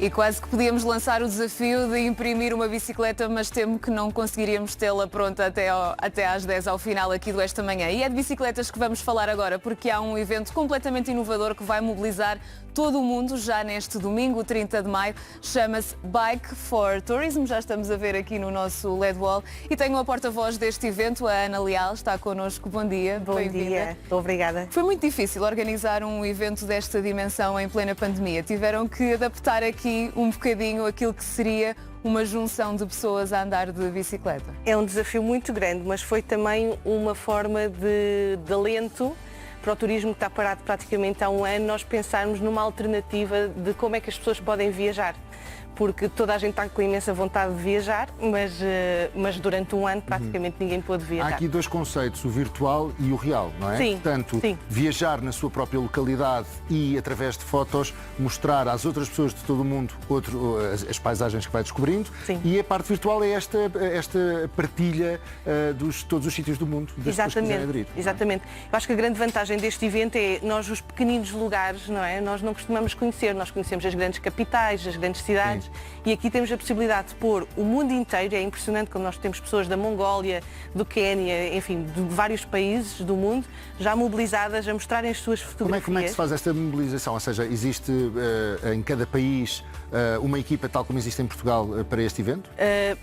E quase que podíamos lançar o desafio de imprimir uma bicicleta, mas temo que não conseguiríamos tê-la pronta até às 10 ao final aqui do Esta Manhã. E é de bicicletas que vamos falar agora, porque há um evento completamente inovador que vai mobilizar todo o mundo já neste domingo, 30 de maio. Chama-se Bike for Tourism. Já estamos a ver aqui no nosso LED wall. E tenho a porta-voz deste evento, a Ana Leal, está connosco. Bom dia. Bom dia. Obrigada. Foi muito difícil organizar um evento desta dimensão em plena pandemia. Tiveram que adaptar aqui um bocadinho aquilo que seria uma junção de pessoas a andar de bicicleta. É um desafio muito grande, mas foi também uma forma de alento para o turismo que está parado praticamente há um ano, nós pensarmos numa alternativa de como é que as pessoas podem viajar. Porque toda a gente está com imensa vontade de viajar, mas durante um ano praticamente ninguém pôde viajar. Há aqui dois conceitos, o virtual e o real, não é? Sim, Portanto, sim. Viajar na sua própria localidade e, através de fotos, mostrar às outras pessoas de todo o mundo as paisagens que vai descobrindo. Sim. E a parte virtual é esta partilha de todos os sítios do mundo, das pessoas que quiserem aderir. Exatamente. Eu acho que a grande vantagem deste evento é nós, os pequeninos lugares, não é? Nós não costumamos conhecer, nós conhecemos as grandes capitais, as grandes cidades. Sim. E aqui temos a possibilidade de pôr o mundo inteiro, é impressionante quando nós temos pessoas da Mongólia, do Quénia, enfim, de vários países do mundo, já mobilizadas a mostrarem as suas fotografias. Como é que se faz esta mobilização? Ou seja, existe em cada país uma equipa tal como existe em Portugal para este evento?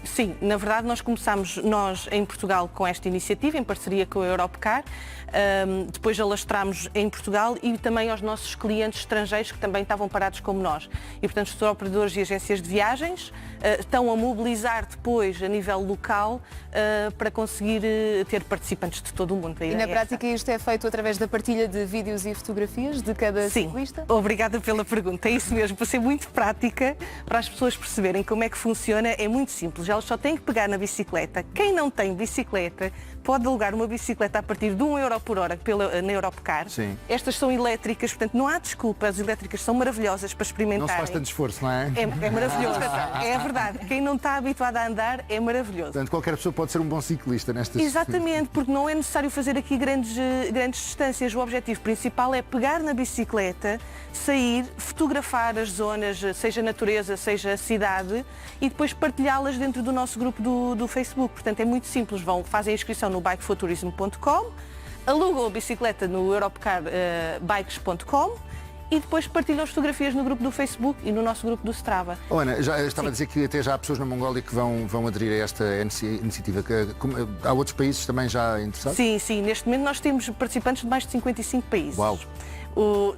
Sim, na verdade nós começámos em Portugal com esta iniciativa, em parceria com a Europcar, depois alastramos em Portugal e também aos nossos clientes estrangeiros que também estavam parados como nós. E portanto os operadores e agências de viagens estão a mobilizar depois a nível local para conseguir ter participantes de todo o mundo. E na prática isto é feito através da partilha de vídeos e fotografias de cada ciclista? Sim, obrigada pela pergunta. É isso mesmo, para ser muito prática, para as pessoas perceberem como é que funciona, é muito simples. Elas só têm que pegar na bicicleta. Quem não tem bicicleta pode alugar uma bicicleta a partir de €1 por hora na Europcar. Sim. Estas são elétricas, portanto não há desculpa, as elétricas são maravilhosas para experimentarem. Não se faz tanto esforço, não é? É maravilhoso, é verdade. Quem não está habituado a andar é maravilhoso. Portanto, qualquer pessoa pode ser um bom ciclista nestas... Exatamente, porque não é necessário fazer aqui grandes distâncias. O objetivo principal é pegar na bicicleta, sair, fotografar as zonas, seja a natureza, seja a cidade, e depois partilhá-las dentro do nosso grupo do Facebook. Portanto, é muito simples. Fazem a inscrição no bikefortourism.com, alugam a bicicleta no europcarbikes.com e depois partilham as fotografias no grupo do Facebook e no nosso grupo do Strava. Ana, já estava a dizer que até já há pessoas na Mongólia que vão aderir a esta iniciativa. Há outros países também já interessados? Sim. Neste momento nós temos participantes de mais de 55 países. Uau!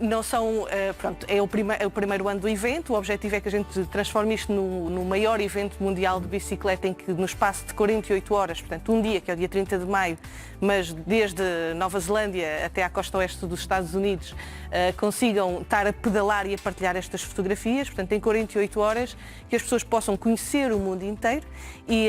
Não são, é o primeiro ano do evento. O objetivo é que a gente transforme isto no maior evento mundial de bicicleta, em que no espaço de 48 horas, portanto um dia, que é o dia 30 de maio, mas desde Nova Zelândia até à costa oeste dos Estados Unidos, consigam estar a pedalar e a partilhar estas fotografias. Portanto, em 48 horas que as pessoas possam conhecer o mundo inteiro e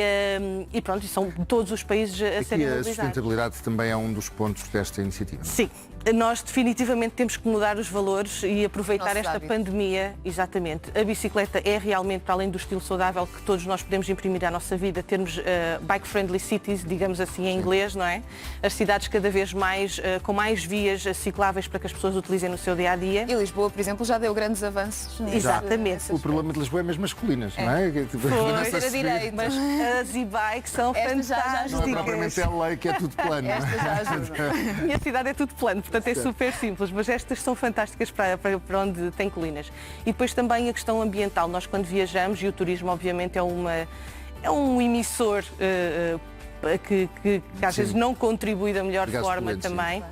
são todos os países a serem mobilizados. A sustentabilidade também é um dos pontos desta iniciativa. Sim. Nós definitivamente temos que mudar os valores e aproveitar esta pandemia. Exatamente. A bicicleta é realmente, para além do estilo saudável que todos nós podemos imprimir à nossa vida, termos bike-friendly cities, digamos assim em inglês, não é? As cidades cada vez mais, com mais vias cicláveis para que as pessoas utilizem no seu dia-a-dia. E Lisboa, por exemplo, já deu grandes avanços. Exatamente. O problema de Lisboa é mesmo masculinas, não é? Pois, direito. Mas as e-bikes são fantásticas. Não é propriamente a lei que é tudo plano. Esta já ajuda. A minha cidade é tudo plano. Portanto, é super simples, mas estas são fantásticas para onde tem colinas. E depois também a questão ambiental. Nós, quando viajamos, e o turismo, obviamente, é um emissor que às vezes não contribui da melhor forma também,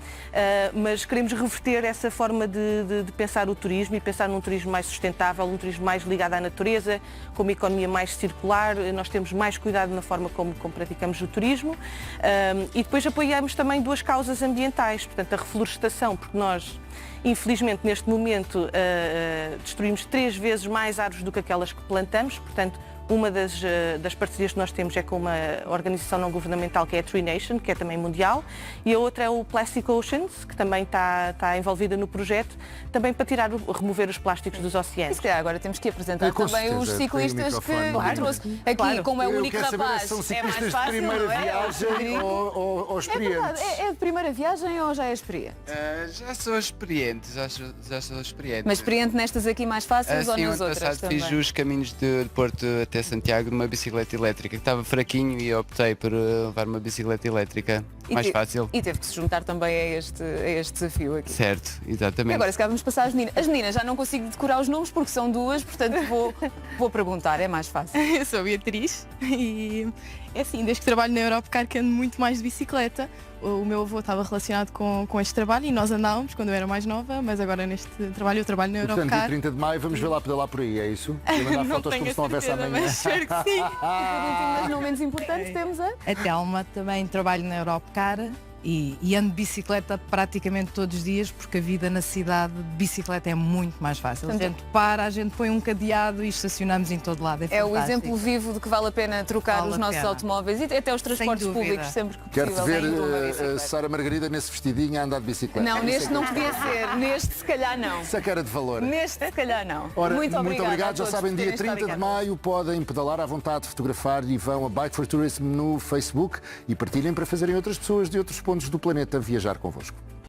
mas queremos reverter essa forma de pensar o turismo e pensar num turismo mais sustentável, um turismo mais ligado à natureza, com uma economia mais circular. Nós temos mais cuidado na forma como praticamos o turismo e depois apoiamos também duas causas ambientais, portanto a reflorestação, porque nós infelizmente neste momento destruímos 3 vezes mais árvores do que aquelas que plantamos, portanto Uma das parcerias que nós temos é com uma organização não governamental que é a Tree Nation, que é também mundial, e a outra é o Plastic Oceans, que também está envolvida no projeto, também para remover os plásticos dos E oceanos. se calhar agora temos que apresentar Com também os certeza, ciclistas tem que o microfone. trouxe. Aqui, Claro. como é o Eu único quero saber rapaz, se são é mais ciclistas de fácil, primeira não é? viagem ou É verdade. experientes. É de primeira viagem ou já é experiente? Já sou experiente, já sou experiente. Mas experiente nestas aqui mais fáceis ou Sim, nas ano outras passado também? fiz os caminhos de Porto até Santiago numa bicicleta elétrica, que estava fraquinho e optei por levar uma bicicleta elétrica mais fácil. E teve que se juntar também a este desafio aqui. Certo, E exatamente. agora, se calhar vamos passar às meninas. As meninas já não consigo decorar os nomes porque são duas, portanto vou perguntar, é mais fácil. Eu sou Beatriz e é assim, desde que trabalho na Europcar que ando muito mais de bicicleta. O meu avô estava relacionado com este trabalho e nós andávamos quando eu era mais nova, mas agora neste trabalho eu trabalho na E, portanto, dia Europcar. 30 de maio vamos ver lá pedalar por aí, é isso? E mandar Não fotos tenho como a se não houvesse certeza, amanhã. mas espero que sim. E por último, mas não menos importante, temos a... A Telma, também trabalho na Europcar e ando de bicicleta praticamente todos os dias porque a vida na cidade de bicicleta é muito mais fácil. A gente para, a gente põe um cadeado e estacionamos em todo lado. É o fantástico. exemplo vivo de que vale a pena trocar Vale os a nossos pena. automóveis e até os transportes dúvida. públicos sempre que Quero-te possível. ver, tendo uma bicicleta. Sara Margarida, nesse vestidinho a andar de bicicleta. Não, Isso é neste que não eu podia ser. Neste se calhar não. Isso é cara de valor. Neste se calhar não. Ora, muito obrigada a Já todos sabem, por dia terem 30 estado de cá. maio podem pedalar à vontade, fotografar e vão a Bike for Tourism no Facebook e partilhem para fazerem outras pessoas de outros pontos do planeta viajar convosco.